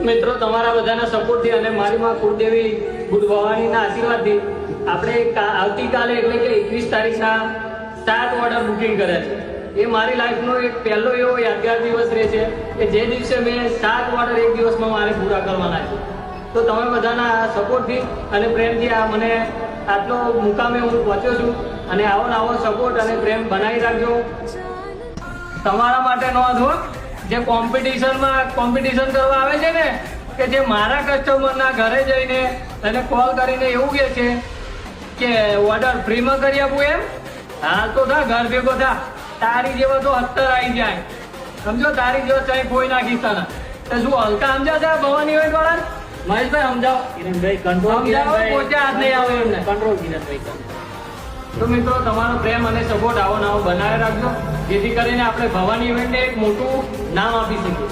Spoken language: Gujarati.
મિત્રો તમારા બધાના સપોર્ટથી અને મારી માં કુળદેવી ગુરુ ભવાનીના આશીર્વાદથી આપણે આવતીકાલે એટલે કે 21 તારીખના 7 ઓર્ડર બુકિંગ કર્યા છે। એ મારી લાઈફનો એક પહેલો એવો યાદગાર દિવસ રહે છે કે જે દિવસે મેં 7 ઓર્ડર એક દિવસમાં મારે પૂરા કરવાના છે। તો તમે બધાના સપોર્ટથી અને પ્રેમથી આ મને આટલો મુકામે હું પહોંચ્યો છું અને આવો ને આવો સપોર્ટ અને પ્રેમ બનાવી રાખજો। તમારા માટે નોંધો જે કોમ્પિટિશન કરવા આવે છે ને કે જે મારા કસ્ટમરના ઘરે જઈને અને કોલ કરીને એવું કહે છે કે ઓર્ડર ફ્રીમાં કરી આપું એમ, હાલ તો થા ઘર ભેગો થા, તારી જેવો તો 70 આવી જાય, સમજો તારી જેવો ચાઈ કોઈ નાખી તને તો શું હલકા સમજ્યા છે ભવાની વેટ વાળા મહેશભાઈ સમજાવો કિરણભાઈ કંટ્રોલ પોતે હાથ નહીં આવે એમને કંટ્રોલ કિરણભાઈ। તો મિત્રો તમારો પ્રેમ અને સપોર્ટ આવો બનાવી રાખજો જેથી કરીને આપણે ભવાની ઇવેન્ટને એક મોટું નામ આપી શકીએ।